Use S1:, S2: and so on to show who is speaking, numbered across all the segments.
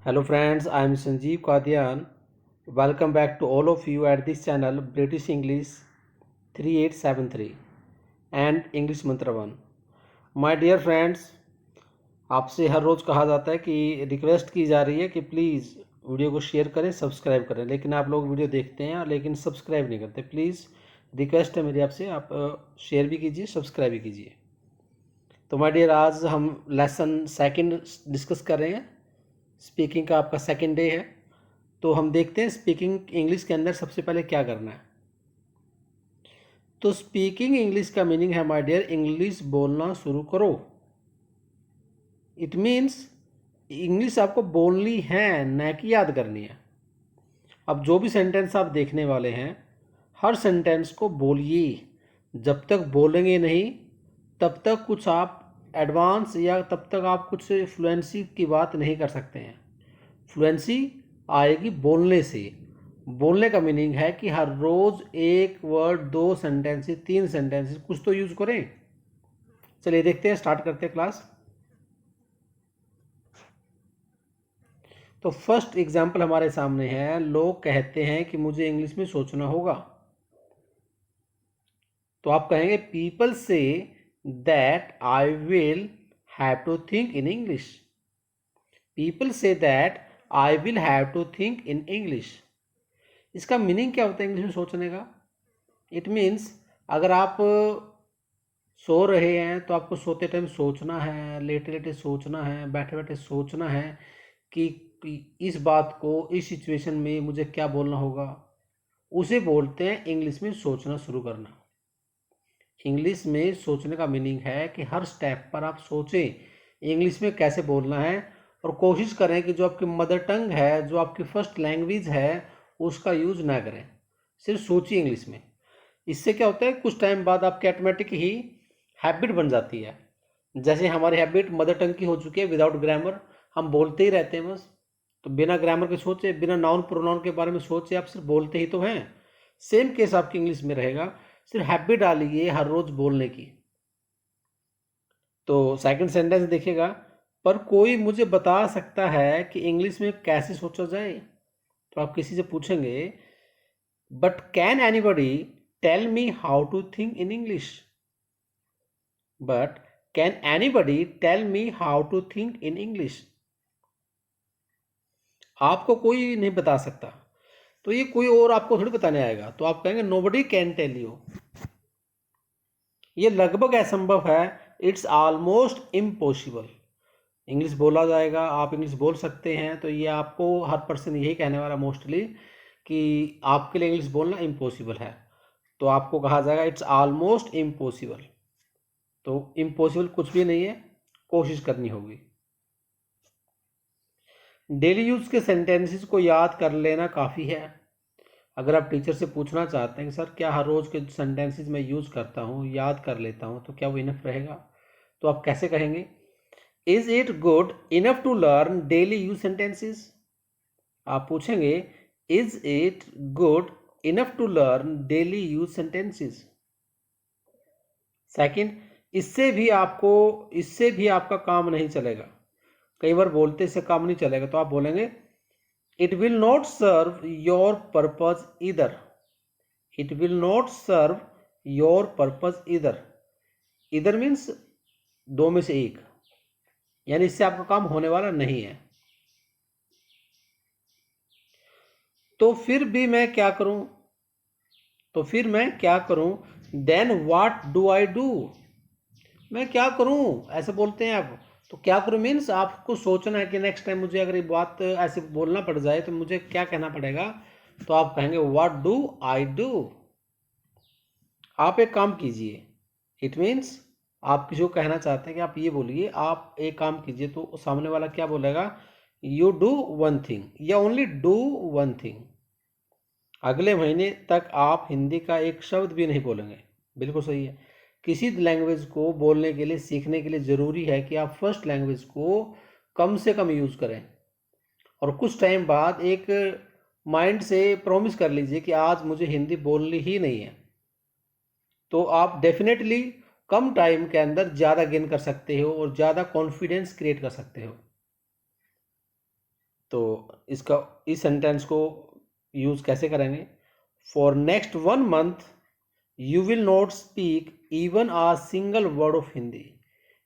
S1: Hello friends, I am Sanjeev Kadian. Welcome back to all of you at this channel British English 3873 and English Mantra 1. My dear friends, आपसे हर रोज़ कहा जाता है कि request की जा रही है कि प्लीज़ वीडियो को शेयर करें, सब्सक्राइब करें, लेकिन आप लोग वीडियो देखते हैं लेकिन सब्सक्राइब नहीं करते। प्लीज़ रिक्वेस्ट है मेरी आपसे, आप शेयर भी कीजिए, सब्सक्राइब भी कीजिए। तो माय डियर, आज हम लेसन सेकंड डिस्कस कर रहे हैं। स्पीकिंग का आपका सेकंड डे है, तो हम देखते हैं स्पीकिंग इंग्लिश के अंदर सबसे पहले क्या करना है। तो स्पीकिंग इंग्लिश का मीनिंग है माय डियर, इंग्लिश बोलना शुरू करो। इट मीन्स इंग्लिश आपको बोलनी है, न कि याद करनी है। अब जो भी सेंटेंस आप देखने वाले हैं, हर सेंटेंस को बोलिए। जब तक बोलेंगे नहीं तब तक कुछ आप एडवांस या तब तक आप कुछ फ्लुएंसी की बात नहीं कर सकते हैं। फ्लुएंसी आएगी बोलने से। बोलने का मीनिंग है कि हर रोज एक वर्ड, दो सेंटेंसेस, तीन सेंटेंसेस कुछ तो यूज करें। चलिए देखते हैं, स्टार्ट करते हैं क्लास। तो फर्स्ट एग्जाम्पल हमारे सामने है। लोग कहते हैं कि मुझे इंग्लिश में सोचना होगा। तो आप कहेंगे पीपल से that I will have to think in English. People से that I will have to think in English. इसका मीनिंग क्या होता है इंग्लिश में सोचने का? इट मीन्स अगर आप सो रहे हैं तो आपको सोते टाइम सोचना है, लेटे लेटे सोचना है, बैठे बैठे सोचना है कि इस बात को, इस सिचुएशन में मुझे क्या बोलना होगा। उसे बोलते हैं इंग्लिश में सोचना शुरू करना। इंग्लिश में सोचने का मीनिंग है कि हर स्टेप पर आप सोचें इंग्लिश में कैसे बोलना है, और कोशिश करें कि जो आपकी मदर टंग है, जो आपकी फर्स्ट लैंग्वेज है, उसका यूज ना करें, सिर्फ सोचिए इंग्लिश में। इससे क्या होता है, कुछ टाइम बाद आपकी ऑटोमेटिक ही हैबिट बन जाती है। जैसे हमारी हैबिट मदर टंग की हो चुकी है, विदाउट ग्रामर हम बोलते ही रहते हैं बस। तो बिना ग्रामर के सोचे, बिना नाउन प्रोनाउन के बारे में सोचे, आप सिर्फ बोलते ही तो हैं। सेम केस आपकी इंग्लिश में रहेगा, सिर्फ हैबिट डालिए हर रोज बोलने की। तो सेकंड सेंटेंस देखिएगा, पर कोई मुझे बता सकता है कि इंग्लिश में कैसे सोचा जाए। तो आप किसी से पूछेंगे, but can anybody tell me how to think in English. But can anybody tell me how to think in English. आपको कोई नहीं बता सकता, तो ये कोई और आपको थोड़ी बताने आएगा। तो आप कहेंगे नोबडी कैन टेल यू। ये लगभग असंभव है, इट्स ऑलमोस्ट इम्पॉसिबल। इंग्लिश बोला जाएगा, आप इंग्लिश बोल सकते हैं, तो ये आपको हर पर्सन यही कहने वाला मोस्टली कि आपके लिए इंग्लिश बोलना इम्पॉसिबल है। तो आपको कहा जाएगा इट्स ऑलमोस्ट इम्पॉसिबल। तो इम्पॉसिबल कुछ भी नहीं है, कोशिश करनी होगी। डेली यूज के सेंटेंसेस को याद कर लेना काफ़ी है। अगर आप टीचर से पूछना चाहते हैं कि सर क्या हर रोज़ के सेंटेंसेस मैं यूज़ करता हूँ, याद कर लेता हूँ, तो क्या वो इनफ रहेगा? तो आप कैसे कहेंगे, is it good enough to learn daily use sentences? आप पूछेंगे is it good enough to learn daily use sentences. Second, इससे भी आपका काम नहीं चलेगा। कई बार बोलते से काम नहीं चलेगा, तो आप बोलेंगे it will not serve your purpose इधर। It will not serve your purpose इधर। इधर मीन्स दो में से एक, यानी इससे आपका काम होने वाला नहीं है। तो फिर भी मैं क्या करूं? तो फिर मैं क्या करूं? Then what do I do? मैं क्या करूं, ऐसे बोलते हैं आप। तो क्या करूं मीन्स आपको सोचना है कि नेक्स्ट टाइम मुझे अगर ये बात ऐसे बोलना पड़ जाए तो मुझे क्या कहना पड़ेगा। तो आप कहेंगे व्हाट डू आई डू। आप एक काम कीजिए, इट मीन्स आप किसी को कहना चाहते हैं कि आप ये बोलिए, आप एक काम कीजिए, तो सामने वाला क्या बोलेगा, यू डू वन थिंग या ओनली डू वन थिंग। अगले महीने तक आप हिंदी का एक शब्द भी नहीं बोलेंगे। बिल्कुल सही है। किसी लैंग्वेज को बोलने के लिए, सीखने के लिए ज़रूरी है कि आप फर्स्ट लैंग्वेज को कम से कम यूज़ करें, और कुछ टाइम बाद एक माइंड से प्रॉमिस कर लीजिए कि आज मुझे हिंदी बोलनी ही नहीं है। तो आप डेफिनेटली कम टाइम के अंदर ज़्यादा गेन कर सकते हो और ज़्यादा कॉन्फिडेंस क्रिएट कर सकते हो। तो इसका इस सेंटेंस को यूज़ कैसे करेंगे? For next 1 month you will not speak even a single word of Hindi.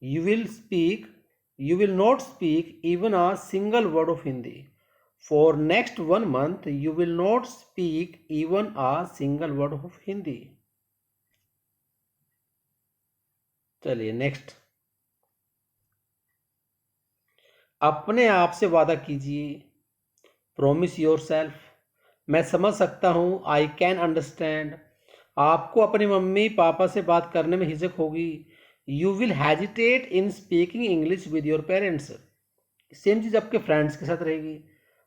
S1: You will not speak even a single word of Hindi. For next 1 month you will not speak even a single word of Hindi. चलिए next. अपने आप से वादा कीजिए। Promise your self. मैं समझ सकता हूँ, आई कैन अंडरस्टैंड। आपको अपनी मम्मी पापा से बात करने में हिचक होगी। You will hesitate in speaking English with your parents. Same चीज़ आपके फ्रेंड्स के साथ रहेगी,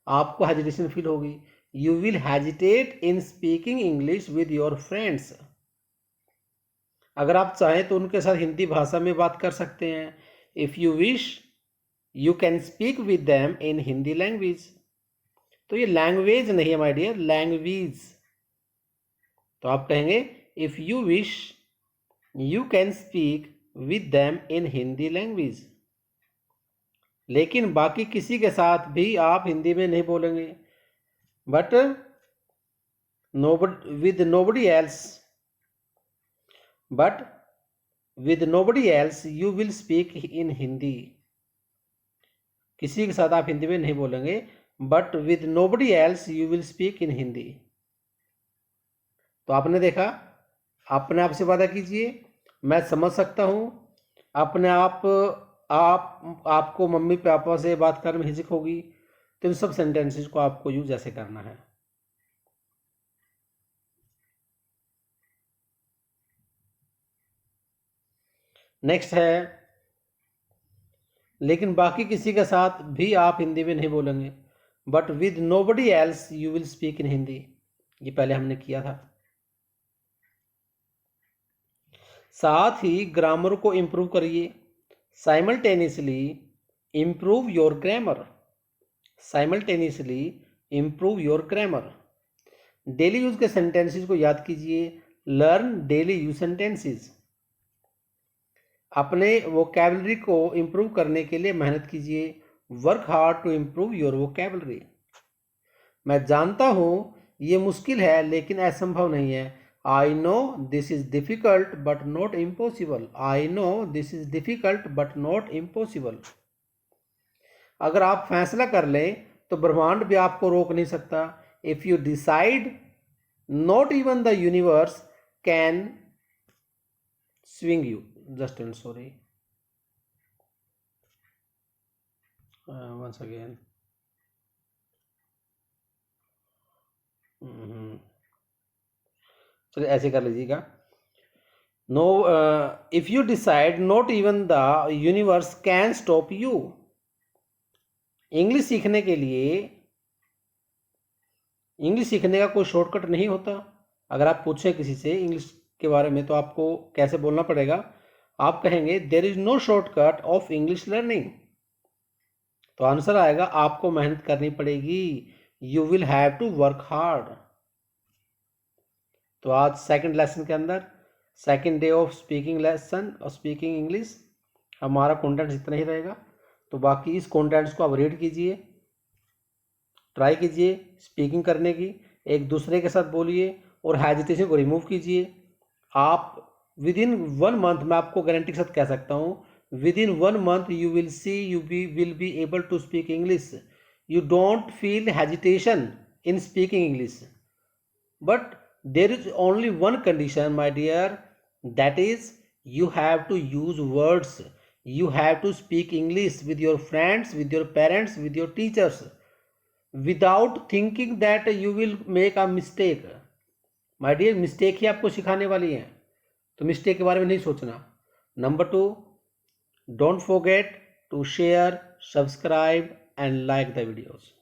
S1: आपको हेजिटेशन फील होगी। You will hesitate in speaking English with your friends. अगर आप चाहें तो उनके साथ हिंदी भाषा में बात कर सकते हैं। If you wish you can speak with them in Hindi language. तो ये लैंग्वेज नहीं है माय डियर, लैंग्वेज। तो आप कहेंगे if you wish you can speak with them in Hindi language. लेकिन बाकी किसी के साथ भी आप हिंदी में नहीं बोलेंगे। But with nobody else you will speak in Hindi. किसी के साथ आप हिंदी में नहीं बोलेंगे, but with nobody else you will speak in Hindi. तो आपने देखा, अपने आप से वादा कीजिए, मैं समझ सकता हूँ। अपने आपको मम्मी पापा से बात करने में हिचक होगी। तो इन सब सेंटेंसेस को आपको यूज ऐसे करना है। नेक्स्ट है, लेकिन बाकी किसी के साथ भी आप हिंदी में नहीं बोलेंगे, but with nobody else you will speak in Hindi. ये पहले हमने किया था। साथ ही ग्रामर को इम्प्रूव करिए। Simultaneously improve your grammar. Simultaneously improve your grammar. Daily use के सेंटेंसेस को याद कीजिए। Learn daily use sentences. अपने वोकैबलरी को इम्प्रूव करने के लिए मेहनत कीजिए। Work hard to improve your vocabulary. मैं जानता हूँ ये मुश्किल है लेकिन असंभव नहीं है। I know this is difficult but not impossible. I know this is difficult but not impossible. अगर आप फैसला कर लें तो ब्रह्मांड भी आपको रोक नहीं सकता। If you decide not even the universe can swing you. Just and sorry once again. चलिए ऐसे कर लीजिएगा। No, if you decide not even the universe can stop you. English सीखने के लिए, इंग्लिश सीखने का कोई शॉर्टकट नहीं होता। अगर आप पूछें किसी से इंग्लिश के बारे में तो आपको कैसे बोलना पड़ेगा? आप कहेंगे there is no shortcut of English learning. तो आंसर आएगा आपको मेहनत करनी पड़ेगी। You will have to work hard. तो आज सेकंड लेसन के अंदर, second day of speaking lesson और स्पीकिंग इंग्लिश, हमारा कंटेंट इतना ही रहेगा। तो बाकी इस कंटेंट्स को आप रीड कीजिए, ट्राई कीजिए स्पीकिंग करने की, एक दूसरे के साथ बोलिए और हेजिटेशन को रिमूव कीजिए। आप विद इन 1 month, मैं आपको गारंटी के साथ कह सकता हूँ, within 1 month you will see you will be able to speak English. You don't feel hesitation in speaking English, but there is only one condition my dear, that is you have to use words. You have to speak English with your friends, with your parents, with your teachers, without thinking that you will make a mistake. my dear, mistake ही आपको सिखाने वाली है, तो mistake के बारे में नहीं सोचना। Number 2, don't forget to share, subscribe and like the videos.